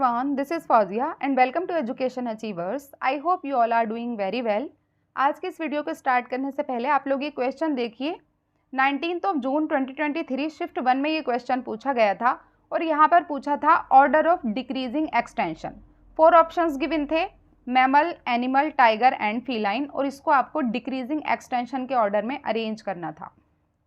everyone, this is Fauziya and welcome to Education Achievers. I hope you all are doing very well. आज की इस video को start करने से पहले आप लोग ये क्वेश्चन देखिए। 19 जून 2023 शिफ्ट 1 में ये क्वेश्चन पूछा गया था और यहाँ पर पूछा था order of decreasing extension. 4 options given थे, mammal, animal, tiger and feline, और इसको आपको डिक्रीजिंग एक्सटेंशन के ऑर्डर में अरेंज करना था।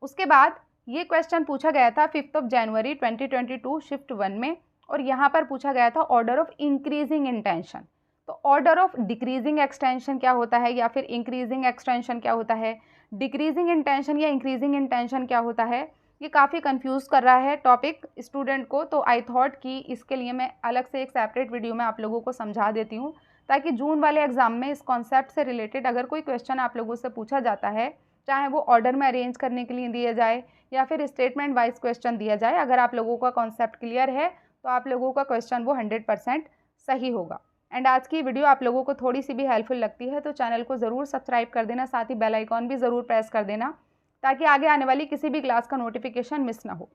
उसके बाद ये क्वेश्चन पूछा गया था 5 जनवरी 2022 शिफ्ट 1 में, और यहाँ पर पूछा गया था ऑर्डर ऑफ इंक्रीजिंग इंटेंशन। तो ऑर्डर ऑफ डिक्रीजिंग एक्सटेंशन क्या होता है या फिर इंक्रीजिंग एक्सटेंशन क्या होता है, डिक्रीजिंग इंटेंशन या इंक्रीजिंग इंटेंशन क्या होता है, ये काफ़ी कंफ्यूज कर रहा है टॉपिक स्टूडेंट को। तो आई थॉट कि इसके लिए मैं अलग से एक सेपरेट वीडियो में आप लोगों को समझा देती हूँ, ताकि जून वाले एग्जाम में इस कॉन्सेप्ट से रिलेटेड अगर कोई क्वेश्चन आप लोगों से पूछा जाता है, चाहे वो ऑर्डर में अरेंज करने के लिए दिया जाए या फिर स्टेटमेंट वाइज क्वेश्चन दिया जाए, अगर आप लोगों का कॉन्सेप्ट क्लियर है तो आप लोगों का क्वेश्चन वो 100% सही होगा। एंड आज की वीडियो आप लोगों को थोड़ी सी भी हेल्पफुल लगती है तो चैनल को ज़रूर सब्सक्राइब कर देना, साथ ही बेल आइकॉन भी ज़रूर प्रेस कर देना, ताकि आगे आने वाली किसी भी क्लास का नोटिफिकेशन मिस ना हो।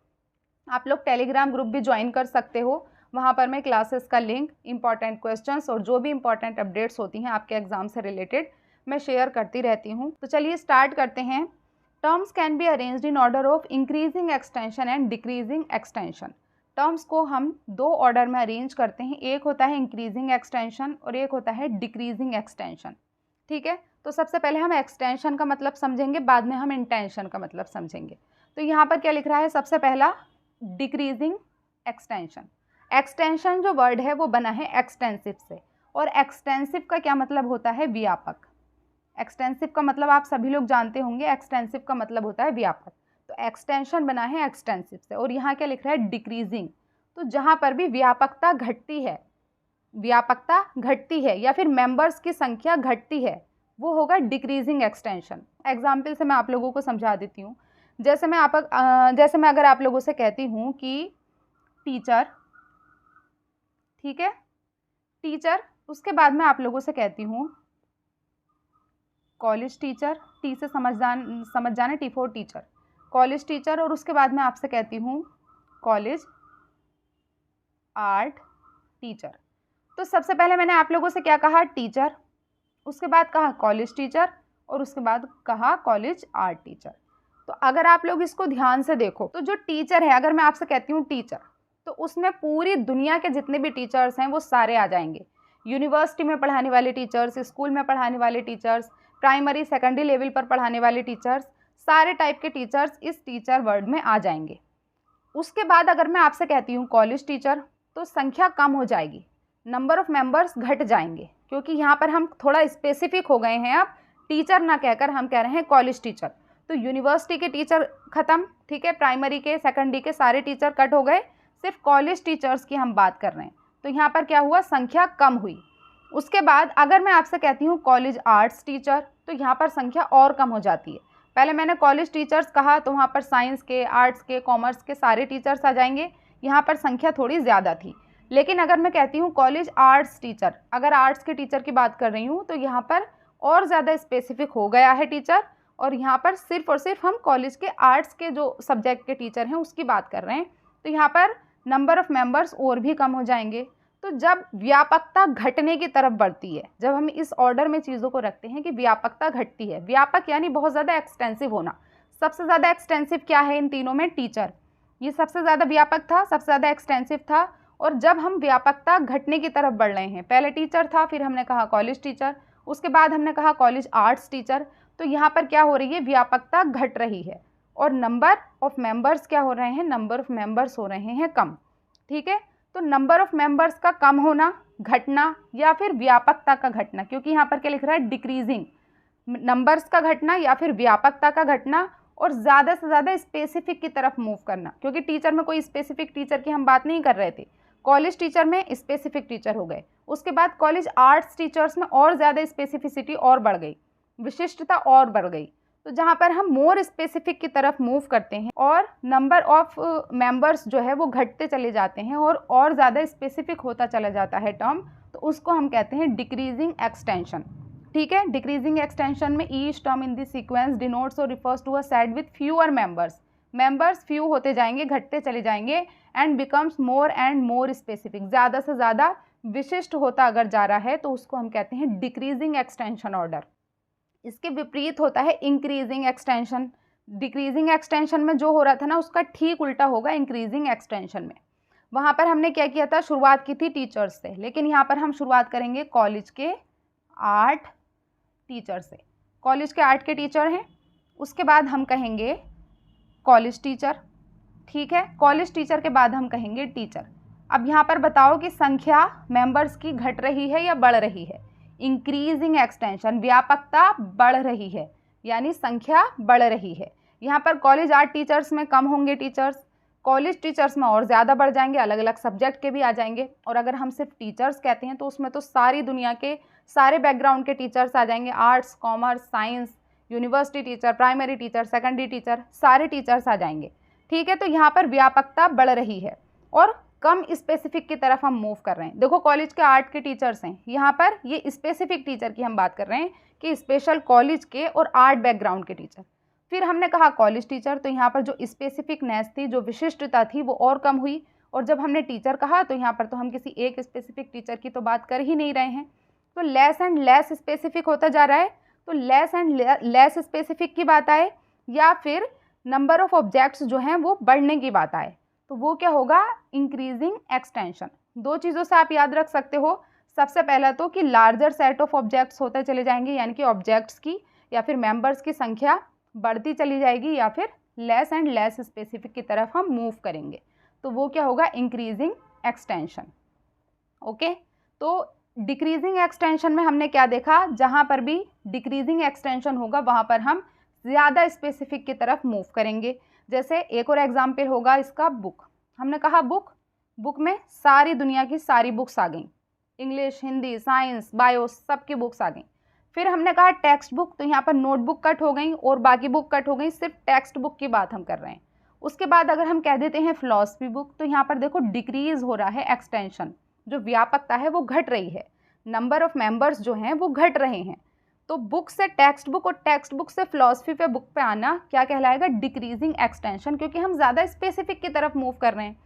आप लोग टेलीग्राम ग्रुप भी ज्वाइन कर सकते हो, वहाँ पर मैं क्लासेस का लिंक, इंपॉर्टेंट क्वेश्चंस और जो भी इंपॉर्टेंट अपडेट्स होती हैं आपके एग्जाम से रिलेटेड मैं शेयर करती रहती हूँ। तो चलिए स्टार्ट करते हैं। Terms can be arranged in order of increasing extension and decreasing extension. Terms को हम 2 ऑर्डर में अरेंज करते हैं, एक होता है इंक्रीजिंग एक्सटेंशन और एक होता है डिक्रीजिंग एक्सटेंशन। ठीक है, तो सबसे पहले हम एक्सटेंशन का मतलब समझेंगे, बाद में हम इंटेंशन का मतलब समझेंगे। तो यहाँ पर क्या लिख रहा है, सबसे पहला डिक्रीजिंग एक्सटेंशन। एक्सटेंशन जो वर्ड है वो बना है एक्सटेंसिव से, और एक्सटेंसिव का क्या मतलब होता है, व्यापक। एक्सटेंसिव का मतलब आप सभी लोग जानते होंगे, एक्सटेंसिव का मतलब होता है व्यापक। तो एक्सटेंशन बना है एक्सटेंसिव से, और यहाँ क्या लिख रहा है, डिक्रीजिंग। तो जहाँ पर भी व्यापकता घटती है, व्यापकता घटती है या फिर मेंबर्स की संख्या घटती है, वो होगा डिक्रीजिंग एक्सटेंशन। एग्जाम्पल से मैं आप लोगों को समझा देती हूँ। जैसे मैं अगर आप लोगों से कहती हूँ कि टीचर, ठीक है, टीचर, उसके बाद मैं आप लोगों से कहती हूँ कॉलेज टीचर, टी से समझ जाना, T for teacher, college teacher, और उसके बाद मैं आपसे कहती हूँ कॉलेज आर्ट टीचर। तो सबसे पहले मैंने आप लोगों से क्या कहा, टीचर, उसके बाद कहा कॉलेज टीचर, और उसके बाद कहा कॉलेज आर्ट टीचर। तो अगर आप लोग इसको ध्यान से देखो तो जो टीचर है, अगर मैं आपसे कहती हूँ टीचर, तो उसमें पूरी दुनिया के जितने भी टीचर्स हैं वो सारे आ जाएंगे। यूनिवर्सिटी में पढ़ाने वाले टीचर्स, स्कूल में पढ़ाने वाले टीचर्स, प्राइमरी सेकेंडरी लेवल पर पढ़ाने वाले टीचर्स, सारे टाइप के टीचर्स इस टीचर वर्ड में आ जाएंगे। उसके बाद अगर मैं आपसे कहती हूँ कॉलेज टीचर, तो संख्या कम हो जाएगी, नंबर ऑफ मेंबर्स घट जाएंगे, क्योंकि यहाँ पर हम थोड़ा स्पेसिफिक हो गए हैं। अब टीचर ना कहकर हम कह रहे हैं कॉलेज टीचर। तो यूनिवर्सिटी के टीचर ख़त्म, ठीक है, प्राइमरी के सेकेंडरी के सारे टीचर कट हो गए, सिर्फ कॉलेज टीचर्स की हम बात कर रहे हैं। तो यहाँ पर क्या हुआ, संख्या कम हुई। उसके बाद अगर मैं आपसे कहती हूँ कॉलेज आर्ट्स टीचर, तो यहाँ पर संख्या और कम हो जाती है। पहले मैंने कॉलेज टीचर्स कहा तो वहाँ पर साइंस के, आर्ट्स के, कॉमर्स के सारे टीचर्स आ जाएंगे, यहाँ पर संख्या थोड़ी ज़्यादा थी। लेकिन अगर मैं कहती हूँ कॉलेज आर्ट्स टीचर, अगर आर्ट्स के टीचर की बात कर रही हूँ, तो यहाँ पर और ज़्यादा स्पेसिफिक हो गया है टीचर, और यहाँ पर सिर्फ और सिर्फ हम कॉलेज के आर्ट्स के जो सब्जेक्ट के टीचर हैं उसकी बात कर रहे हैं। तो यहाँ पर नंबर ऑफ़ मेंबर्स और भी कम हो जाएंगे। तो जब व्यापकता घटने की तरफ बढ़ती है, जब हम इस ऑर्डर में चीज़ों को रखते हैं कि व्यापकता घटती है, व्यापक यानी बहुत ज़्यादा एक्सटेंसिव होना। सबसे ज़्यादा एक्सटेंसिव क्या है इन तीनों में, टीचर, ये सबसे ज़्यादा व्यापक था, सबसे ज़्यादा एक्सटेंसिव था। और जब हम व्यापकता घटने की तरफ बढ़ रहे हैं, पहले टीचर था, फिर हमने कहा कॉलेज टीचर, उसके बाद हमने कहा कॉलेज आर्ट्स टीचर, तो यहाँ पर क्या हो रही है, व्यापकता घट रही है, और नंबर ऑफ मेंबर्स क्या हो रहे हैं, नंबर ऑफ मेंबर्स हो रहे हैं कम। ठीक है, तो नंबर ऑफ मेंबर्स का कम होना, घटना, या फिर व्यापकता का घटना, क्योंकि यहाँ पर क्या लिख रहा है, डिक्रीजिंग, नंबर्स का घटना या फिर व्यापकता का घटना, और ज़्यादा से ज़्यादा स्पेसिफिक की तरफ मूव करना, क्योंकि टीचर में कोई स्पेसिफिक टीचर की हम बात नहीं कर रहे थे, कॉलेज टीचर में स्पेसिफिक टीचर हो गए। उसके बाद कॉलेज आर्ट्स टीचर्स में और ज़्यादा स्पेसिफिसिटी और बढ़ गई, विशिष्टता और बढ़ गई। तो जहाँ पर हम मोर स्पेसिफिक की तरफ मूव करते हैं और नंबर ऑफ मेंबर्स जो है वो घटते चले जाते हैं और ज़्यादा स्पेसिफिक होता चला जाता है टर्म, तो उसको हम कहते हैं डिक्रीजिंग एक्सटेंशन। ठीक है, डिक्रीजिंग एक्सटेंशन में each term in this sequence denotes और refers to a set with fewer members, members few होते जाएंगे, घटते चले जाएंगे, and becomes more and more specific, ज़्यादा से ज़्यादा विशिष्ट होता अगर जा रहा है तो उसको हम कहते हैं डिक्रीजिंग एक्सटेंशन ऑर्डर। इसके विपरीत होता है इंक्रीजिंग एक्सटेंशन। डिक्रीजिंग एक्सटेंशन में जो हो रहा था ना उसका ठीक उल्टा होगा इंक्रीजिंग एक्सटेंशन में। वहाँ पर हमने क्या किया था, शुरुआत की थी टीचर्स से, लेकिन यहाँ पर हम शुरुआत करेंगे कॉलेज के 8 टीचर से। कॉलेज के 8 के टीचर हैं, उसके बाद हम कहेंगे कॉलेज टीचर, ठीक है। कॉलेज टीचर के बाद हम कहेंगे टीचर। अब यहाँ पर बताओ कि संख्या मेंबर्स की घट रही है या बढ़ रही है। इंक्रीजिंग एक्सटेंशन, व्यापकता बढ़ रही है, यानी संख्या बढ़ रही है। यहाँ पर कॉलेज 8 टीचर्स में कम होंगे टीचर्स, कॉलेज टीचर्स में और ज़्यादा बढ़ जाएंगे, अलग अलग सब्जेक्ट के भी आ जाएंगे। और अगर हम सिर्फ टीचर्स कहते हैं तो उसमें तो सारी दुनिया के सारे बैकग्राउंड के टीचर्स आ जाएंगे, arts, commerce, science, university teacher, primary teacher, secondary teacher, सारे टीचर्स आ जाएंगे, ठीक है। तो यहाँ पर व्यापकता बढ़ रही है और कम स्पेसिफिक की तरफ हम मूव कर रहे हैं। देखो कॉलेज के 8 के टीचर्स हैं, यहाँ पर ये स्पेसिफिक टीचर की हम बात कर रहे हैं कि स्पेशल कॉलेज के और 8 बैकग्राउंड के टीचर। फिर हमने कहा कॉलेज टीचर, तो यहाँ पर जो स्पेसिफिकनेस थी, जो विशिष्टता थी वो और कम हुई। और जब हमने टीचर कहा तो यहाँ पर तो हम किसी एक स्पेसिफिक टीचर की तो बात कर ही नहीं रहे हैं, तो लेस एंड लेस स्पेसिफिक होता जा रहा है। तो लेस एंड लेस स्पेसिफिक की बात आए या फिर नंबर ऑफ ऑब्जेक्ट्स जो हैं वो बढ़ने की बात आए, तो वो क्या होगा, इंक्रीजिंग एक्सटेंशन। दो चीज़ों से आप याद रख सकते हो, सबसे पहला तो कि लार्जर सेट ऑफ ऑब्जेक्ट्स होते चले जाएंगे, यानी कि ऑब्जेक्ट्स की या फिर मेंबर्स की संख्या बढ़ती चली जाएगी, या फिर लेस एंड लेस स्पेसिफिक की तरफ हम मूव करेंगे, तो वो क्या होगा, इंक्रीजिंग एक्सटेंशन। ओके, तो डिक्रीजिंग एक्सटेंशन में हमने क्या देखा, जहाँ पर भी डिक्रीजिंग एक्सटेंशन होगा वहाँ पर हम ज़्यादा स्पेसिफिक की तरफ मूव करेंगे। जैसे एक और एग्जाम्पल होगा इसका, बुक। हमने कहा बुक में सारी दुनिया की सारी बुक्स आ गई, इंग्लिश, हिंदी, साइंस, बायो, सबकी बुक्स आ गई। फिर हमने कहा टेक्स्ट बुक, तो यहाँ पर नोटबुक कट हो गई और बाकी बुक कट हो गई, सिर्फ टेक्स्ट बुक की बात हम कर रहे हैं। उसके बाद अगर हम कह देते हैं फिलॉसफी बुक, तो यहाँ पर देखो डिक्रीज हो रहा है एक्सटेंशन, जो व्यापकता है वो घट रही है, नंबर ऑफ मेंबर्स जो हैं वो घट रहे हैं। तो बुक से टेक्स्ट बुक और टेक्स्ट बुक से फिलॉसफी पे बुक पे आना क्या कहलाएगा, डिक्रीजिंग एक्सटेंशन, क्योंकि हम ज़्यादा स्पेसिफिक की तरफ मूव कर रहे हैं।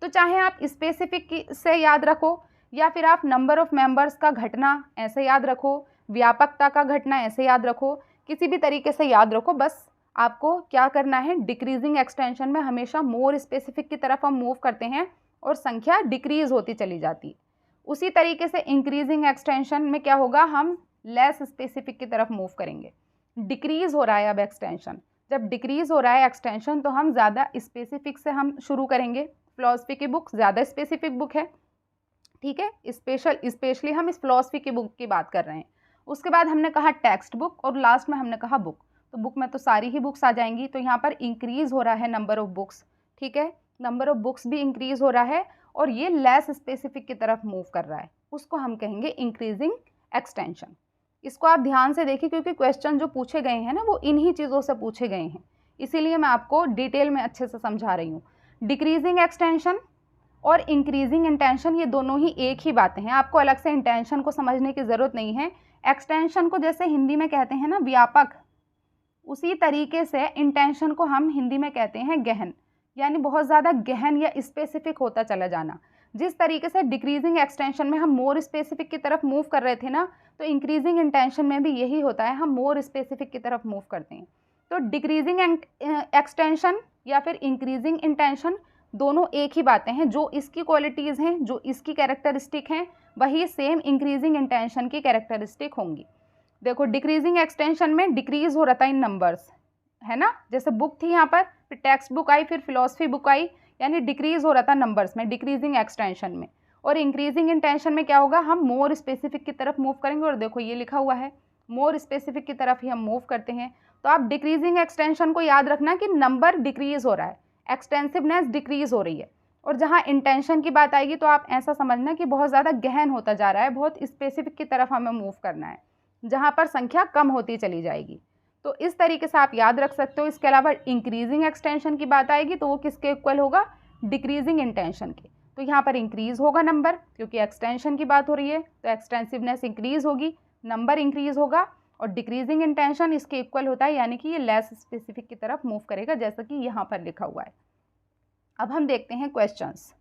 तो चाहे आप स्पेसिफिक से याद रखो या फिर आप नंबर ऑफ मेंबर्स का घटना ऐसे याद रखो, व्यापकता का घटना ऐसे याद रखो, किसी भी तरीके से याद रखो, बस आपको क्या करना है, डिक्रीजिंग एक्सटेंशन में हमेशा मोर स्पेसिफिक की तरफ हम मूव करते हैं और संख्या डिक्रीज होती चली जाती है। उसी तरीके से इंक्रीजिंग एक्सटेंशन में क्या होगा, हम लेस स्पेसिफिक की तरफ मूव करेंगे। डिक्रीज हो रहा है अब एक्सटेंशन, जब डिक्रीज हो रहा है एक्सटेंशन तो हम ज़्यादा स्पेसिफिक से हम शुरू करेंगे। फिलॉसफी की बुक ज़्यादा स्पेसिफिक बुक है, ठीक है, स्पेशली हम इस फिलॉसफी की बुक की बात कर रहे हैं। उसके बाद हमने कहा टेक्स्ट बुक और लास्ट में हमने कहा बुक, तो बुक में तो सारी ही बुक्स आ जाएंगी। तो यहाँ पर इंक्रीज हो रहा है नंबर ऑफ बुक्स, ठीक है, नंबर ऑफ बुक्स भी इंक्रीज हो रहा है और ये लेस स्पेसिफिक की तरफ मूव कर रहा है, उसको हम कहेंगे इंक्रीजिंग एक्सटेंशन। इसको आप ध्यान से देखिए क्योंकि क्वेश्चन जो पूछे गए हैं ना वो इन्हीं चीज़ों से पूछे गए हैं, इसीलिए मैं आपको डिटेल में अच्छे से समझा रही हूँ। डिक्रीजिंग एक्सटेंशन और इंक्रीजिंग इंटेंशन ये दोनों ही एक ही बातें हैं, आपको अलग से इंटेंशन को समझने की ज़रूरत नहीं है। एक्सटेंशन को जैसे हिंदी में कहते हैं ना व्यापक, उसी तरीके से इंटेंशन को हम हिंदी में कहते हैं गहन, यानी बहुत ज़्यादा गहन या स्पेसिफिक होता चला जाना। जिस तरीके से डिक्रीजिंग एक्सटेंशन में हम मोर स्पेसिफिक की तरफ मूव कर रहे थे ना, तो इंक्रीजिंग इंटेंशन में भी यही होता है, हम मोर स्पेसिफिक की तरफ मूव करते हैं। तो डिक्रीजिंग एक्सटेंशन या फिर इंक्रीजिंग इंटेंशन दोनों एक ही बातें हैं, जो इसकी क्वालिटीज़ हैं, जो इसकी कैरेक्टरिस्टिक हैं, वही सेम इंक्रीजिंग इंटेंशन की कैरेक्टरिस्टिक होंगी। देखो डिक्रीजिंग एक्सटेंशन में डिक्रीज हो रहा था इन नंबर्स, है ना, जैसे बुक थी यहाँ पर, फिर टेक्स्ट बुक आई, फिर फिलॉसफी बुक आई, यानी डिक्रीज हो रहा था नंबर्स में डिक्रीजिंग एक्सटेंशन में। और इंक्रीजिंग इंटेंशन में क्या होगा, हम मोर स्पेसिफिक की तरफ मूव करेंगे, और देखो ये लिखा हुआ है मोर स्पेसिफिक की तरफ ही हम मूव करते हैं। तो आप डिक्रीजिंग एक्सटेंशन को याद रखना कि नंबर डिक्रीज हो रहा है, एक्सटेंसिवनेस डिक्रीज हो रही है, और जहाँ इंटेंशन की बात आएगी तो आप ऐसा समझना कि बहुत ज़्यादा गहन होता जा रहा है, बहुत स्पेसिफिक की तरफ हमें मूव करना है, जहाँ पर संख्या कम होती चली जाएगी। तो इस तरीके से आप याद रख सकते हो। इसके अलावा इंक्रीजिंग एक्सटेंशन की बात आएगी तो वो किसके इक्वल होगा, डिक्रीजिंग इंटेंशन के। तो यहाँ पर इंक्रीज होगा नंबर, क्योंकि एक्सटेंशन की बात हो रही है तो एक्सटेंसिवनेस इंक्रीज होगी, नंबर इंक्रीज होगा। और डिक्रीजिंग इंटेंशन इसके इक्वल होता है, यानी कि ये लेस स्पेसिफिक की तरफ मूव करेगा, जैसा कि यहाँ पर लिखा हुआ है। अब हम देखते हैं questions.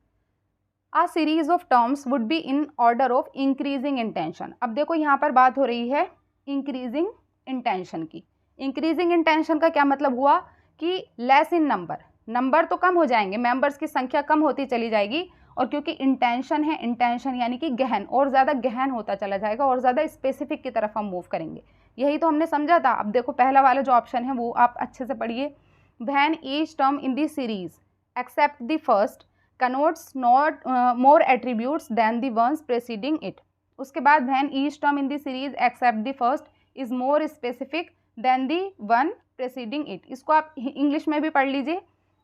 A series of terms would be in order of increasing intention। अब देखो यहाँ पर बात हो रही है increasing intention की। increasing intention का क्या मतलब हुआ कि less in number, नंबर तो कम हो जाएंगे, मेंबर्स की संख्या कम होती चली जाएगी, और क्योंकि इंटेंशन है, इंटेंशन यानी कि गहन, और ज़्यादा गहन होता चला जाएगा और ज़्यादा स्पेसिफिक की तरफ हम मूव करेंगे। यही तो हमने समझा था। अब देखो पहला वाला जो ऑप्शन है वो आप अच्छे से पढ़िए। When each term in the series except the first connotes not more attributes than the ones preceding it। उसके बाद when each term in the series except the first is more specific than the one preceding it। इसको आप English में भी पढ़ लीजिए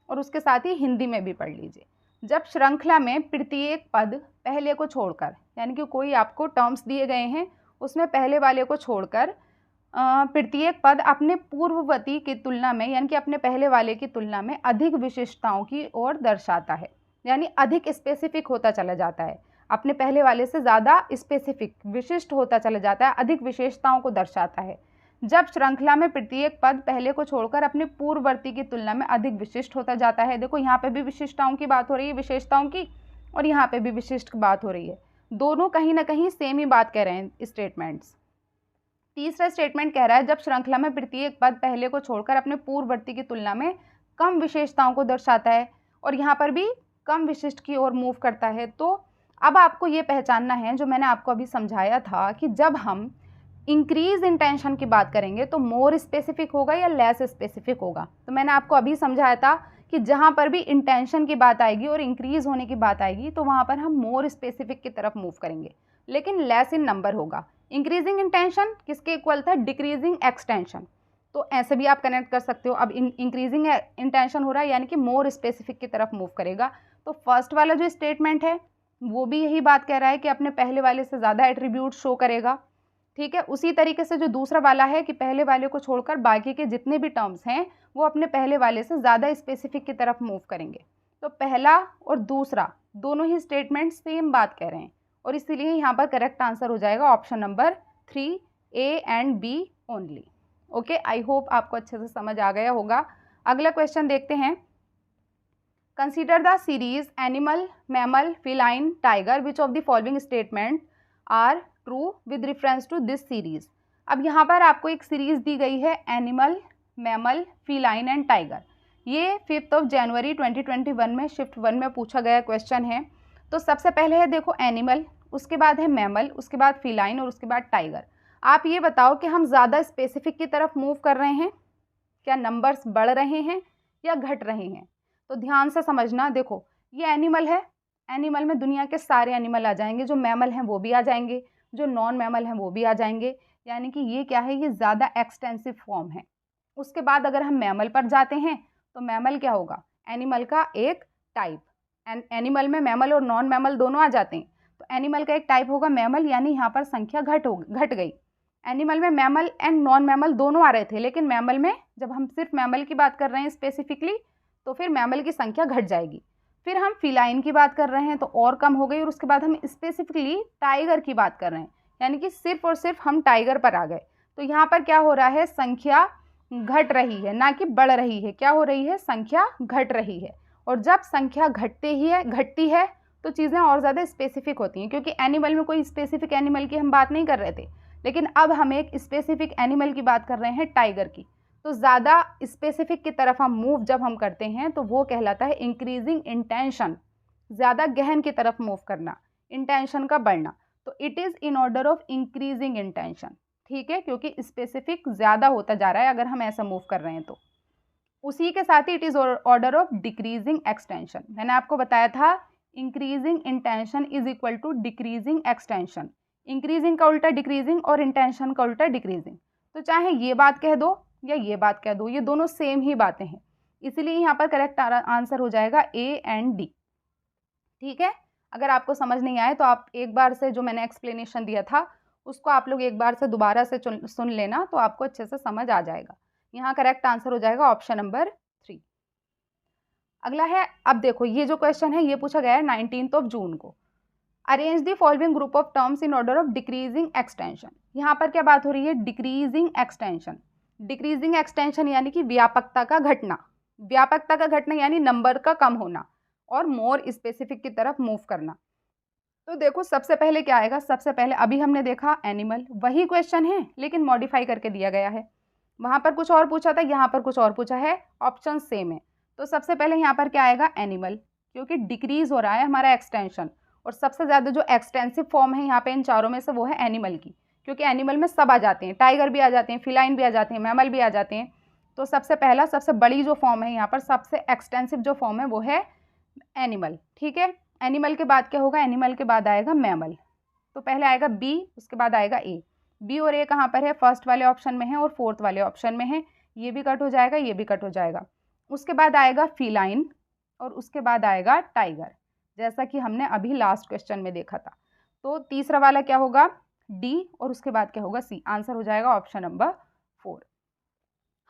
और उसके साथ ही हिंदी में भी पढ़ लीजिए। जब श्रृंखला में प्रत्येक पद पहले को छोड़कर, यानी कि कोई आपको टर्म्स दिए गए हैं उसमें पहले वाले को छोड़कर प्रत्येक पद अपने पूर्ववर्ती की तुलना में, यानी कि अपने पहले वाले की तुलना में अधिक विशिष्टताओं की ओर दर्शाता है, यानी अधिक स्पेसिफिक होता चला जाता है, अपने पहले वाले से ज़्यादा स्पेसिफिक विशिष्ट होता चला जाता है, अधिक विशेषताओं को दर्शाता है। जब श्रृंखला में प्रत्येक पद पहले को छोड़कर अपने पूर्ववर्ती की तुलना में अधिक विशिष्ट होता जाता है। देखो यहाँ पे भी विशिष्टताओं की बात हो रही है, विशेषताओं की, और यहाँ पे भी विशिष्ट बात हो रही है। दोनों कहीं ना कहीं सेम ही बात कह रहे हैं स्टेटमेंट्स। तीसरा स्टेटमेंट कह रहा है जब श्रृंखला में प्रत्येक पद पहले को छोड़कर अपने पूर्ववर्ती की तुलना में कम विशेषताओं को दर्शाता है, और यहाँ पर भी कम विशिष्ट की ओर मूव करता है। तो अब आपको ये पहचानना है जो मैंने आपको अभी समझाया था कि जब हम इंक्रीज इंटेंशन की बात करेंगे तो मोर स्पेसिफिक होगा या लेस स्पेसिफिक होगा। तो मैंने आपको अभी समझाया था कि जहाँ पर भी इंटेंशन की बात आएगी और इंक्रीज होने की बात आएगी तो वहाँ पर हम मोर स्पेसिफिक की तरफ मूव करेंगे, लेकिन लेस इन नंबर होगा। इंक्रीजिंग इंटेंशन किसके इक्वल था? Decreasing extension. तो ऐसे भी आप कनेक्ट कर सकते हो। अब इंक्रीजिंग इंटेंशन हो रहा है यानी कि मोर स्पेसिफिक की तरफ मूव करेगा। तो फर्स्ट वाला जो स्टेटमेंट है वो भी यही बात कह रहा है कि अपने पहले वाले से ज़्यादा एट्रीब्यूट शो करेगा। ठीक है, उसी तरीके से जो दूसरा वाला है कि पहले वाले को छोड़कर बाकी के जितने भी टर्म्स हैं वो अपने पहले वाले से ज़्यादा स्पेसिफिक की तरफ मूव करेंगे। तो पहला और दूसरा दोनों ही स्टेटमेंट सेम बात कह रहे हैं, और इसीलिए यहाँ पर करेक्ट आंसर हो जाएगा option number 3, A and B only. Okay, I hope आपको अच्छे से समझ आ गया होगा। अगला क्वेश्चन देखते हैं। Consider the series animal, mammal, feline, tiger, which of the following statement are true with reference to this series. अब यहाँ पर आपको एक सीरीज दी गई है animal, mammal, feline and tiger. ये 5 जनवरी 2021 में शिफ्ट 1 में पूछा गया क्वेश्चन है। तो सबसे पहले है देखो एनिमल, उसके बाद है मैमल, उसके बाद फिलाइन और उसके बाद टाइगर। आप ये बताओ कि हम ज़्यादा स्पेसिफिक की तरफ मूव कर रहे हैं, क्या नंबर्स बढ़ रहे हैं या घट रहे हैं? तो ध्यान से समझना। देखो ये एनिमल है, एनिमल में दुनिया के सारे एनिमल आ जाएंगे, जो मैमल हैं वो भी आ जाएंगे, जो नॉन मैमल हैं वो भी आ जाएंगे, यानी कि ये क्या है, ये ज़्यादा एक्सटेंसिव फॉर्म है। उसके बाद अगर हम मैमल पर जाते हैं तो मैमल क्या होगा? एनिमल का एक टाइप। एनिमल में मैमल और नॉन मैमल दोनों आ जाते हैं, तो एनिमल का एक टाइप होगा मैमल, यानी यहाँ पर संख्या घट गई। एनिमल में मैमल एंड नॉन मैमल दोनों आ रहे थे, लेकिन मैमल में जब हम सिर्फ मैमल की बात कर रहे हैं स्पेसिफिकली तो फिर मैमल की संख्या घट जाएगी। फिर हम फिलाइन की बात कर रहे हैं तो और कम हो गई, और उसके बाद हम स्पेसिफिकली टाइगर की बात कर रहे हैं, यानी कि सिर्फ और सिर्फ हम टाइगर पर आ गए। तो यहाँ पर क्या हो रहा है, संख्या घट रही है ना कि बढ़ रही है। क्या हो रही है? संख्या घट रही है। और जब संख्या घटती है तो चीज़ें और ज़्यादा स्पेसिफिक होती हैं, क्योंकि एनिमल में कोई स्पेसिफिक एनिमल की हम बात नहीं कर रहे थे, लेकिन अब हम एक स्पेसिफिक एनिमल की बात कर रहे हैं, टाइगर की। तो ज़्यादा स्पेसिफिक की तरफ हम मूव जब हम करते हैं तो वो कहलाता है इंक्रीजिंग इंटेंशन, ज़्यादा गहन की तरफ मूव करना, इंटेंशन का बढ़ना। तो it is in order of increasing intention. ठीक है, क्योंकि स्पेसिफिक ज़्यादा होता जा रहा है अगर हम ऐसा मूव कर रहे हैं तो। उसी के साथ ही it is order of decreasing extension. मैंने आपको बताया था increasing intension is equal to decreasing extension. Increasing का उल्टा डिक्रीजिंग और इंटेंशन का उल्टा डिक्रीजिंग। तो चाहे ये बात कह दो या ये बात कह दो, ये दोनों सेम ही बातें हैं, इसीलिए यहाँ पर करेक्ट आंसर हो जाएगा A एंड D। ठीक है, अगर आपको समझ नहीं आए तो आप एक बार से जो मैंने एक्सप्लेनेशन दिया था उसको आप लोग एक बार से दोबारा से सुन लेना, तो आपको अच्छे से समझ आ जाएगा। यहाँ करेक्ट आंसर हो जाएगा ऑप्शन नंबर 3। अगला है, अब देखो ये जो क्वेश्चन है ये पूछा गया है 19 जून को। Arrange the following group of terms in order of decreasing extension. यहाँ पर क्या बात हो रही है, डिक्रीजिंग एक्सटेंशन। डिक्रीजिंग एक्सटेंशन यानी कि व्यापकता का घटना, व्यापकता का घटना यानी नंबर का कम होना, और मोर स्पेसिफिक की तरफ मूव करना। तो देखो सबसे पहले क्या आएगा, सबसे पहले अभी हमने देखा एनिमल, वही क्वेश्चन है लेकिन मॉडिफाई करके दिया गया है। वहाँ पर कुछ और पूछा था, यहाँ पर कुछ और पूछा है, ऑप्शन सेम है। तो सबसे पहले यहाँ पर क्या आएगा, एनिमल, क्योंकि डिक्रीज हो रहा है हमारा एक्सटेंशन, और सबसे ज़्यादा जो एक्सटेंसिव फॉर्म है यहाँ पे इन चारों में से वो है एनिमल की, क्योंकि एनिमल में सब आ जाते हैं, टाइगर भी आ जाते हैं, फिलाइन भी आ जाते हैं, मैमल भी आ जाते हैं। तो सबसे पहला सबसे बड़ी जो फॉर्म है यहाँ पर, सबसे एक्सटेंसिव जो फॉर्म है वो है एनिमल। ठीक है, एनिमल के बाद क्या होगा, एनिमल के बाद आएगा मैमल। तो पहले आएगा बी, उसके बाद आएगा ए। बी और ए कहाँ पर है, फर्स्ट वाले ऑप्शन में है और फोर्थ वाले ऑप्शन में है। ये भी कट हो जाएगा, ये भी कट हो जाएगा। उसके बाद आएगा फीलाइन और उसके बाद आएगा टाइगर, जैसा कि हमने अभी लास्ट क्वेश्चन में देखा था। तो तीसरा वाला क्या होगा, डी, और उसके बाद क्या होगा, सी। आंसर हो जाएगा ऑप्शन नंबर 4।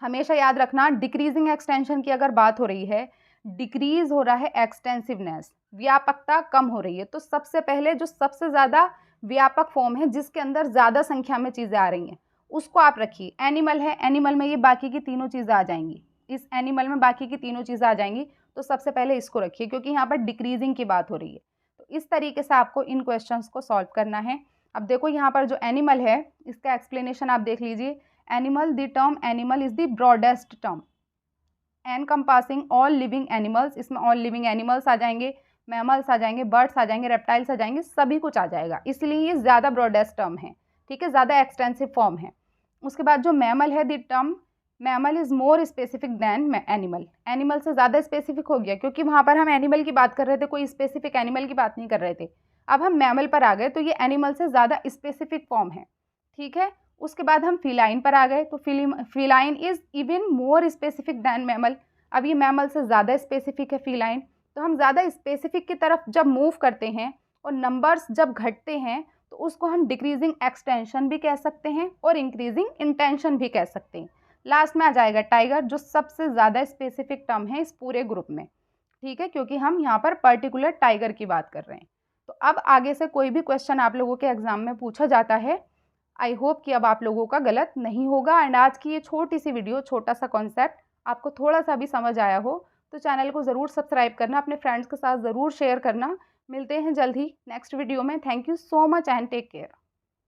हमेशा याद रखना, डिक्रीजिंग एक्सटेंशन की अगर बात हो रही है, डिक्रीज हो रहा है एक्सटेंसिवनेस, व्यापकता कम हो रही है, तो सबसे पहले जो सबसे ज़्यादा व्यापक फॉर्म है जिसके अंदर ज़्यादा संख्या में चीज़ें आ रही हैं उसको आप रखिए। एनिमल है, एनिमल में ये बाकी की तीनों चीज़ें आ जाएंगी, इस एनिमल में बाकी की तीनों चीज़ें आ जाएंगी, तो सबसे पहले इसको रखिए क्योंकि यहाँ पर डिक्रीजिंग की बात हो रही है। तो इस तरीके से आपको इन क्वेश्चंस को सॉल्व करना है। अब देखो यहाँ पर जो एनिमल है इसका एक्सप्लेनेशन आप देख लीजिए। Animal, the term animal is the broadest term encompassing all living animals. इसमें ऑल लिविंग एनिमल्स आ जाएंगे, मैमल्स आ जाएंगे, बर्ड्स आ जाएंगे, रेप्टाइल्स आ जाएंगे, सभी कुछ आ जाएगा, इसलिए ये ज़्यादा ब्रॉडेस्ट टर्म है। ठीक है, ज़्यादा एक्सटेंसिव फॉर्म है। उसके बाद जो मैमल है, the term mammal is more specific than animal. Animal से ज़्यादा स्पेसिफिक हो गया क्योंकि वहाँ पर हम एनिमल की बात कर रहे थे, कोई स्पेसिफिक एनिमल की बात नहीं कर रहे थे। अब हम मैमल पर आ गए तो ये एनिमल से ज़्यादा स्पेसिफिक फॉर्म है। ठीक है, उसके बाद हम फिलाइन पर आ गए तो feline is even more specific than mammal. अब ये मैमल से ज़्यादा स्पेसिफिक है फिलाइन। तो हम ज़्यादा स्पेसिफिक की तरफ जब मूव करते हैं और नंबर्स जब घटते हैं तो उसको हम डिक्रीजिंग एक्सटेंशन भी कह सकते हैं और इंक्रीजिंग इंटेंशन भी कह सकते हैं। लास्ट में आ जाएगा टाइगर, जो सबसे ज़्यादा स्पेसिफिक टर्म है इस पूरे ग्रुप में। ठीक है, क्योंकि हम यहाँ पर पर्टिकुलर टाइगर की बात कर रहे हैं। तो अब आगे से कोई भी क्वेश्चन आप लोगों के एग्जाम में पूछा जाता है, आई होप कि अब आप लोगों का गलत नहीं होगा। एंड आज की ये छोटी सी वीडियो, छोटा सा कॉन्सेप्ट आपको थोड़ा सा भी समझ आया हो तो चैनल को ज़रूर सब्सक्राइब करना, अपने फ्रेंड्स के साथ ज़रूर शेयर करना। मिलते हैं जल्द ही नेक्स्ट वीडियो में। Thank you so much and take care.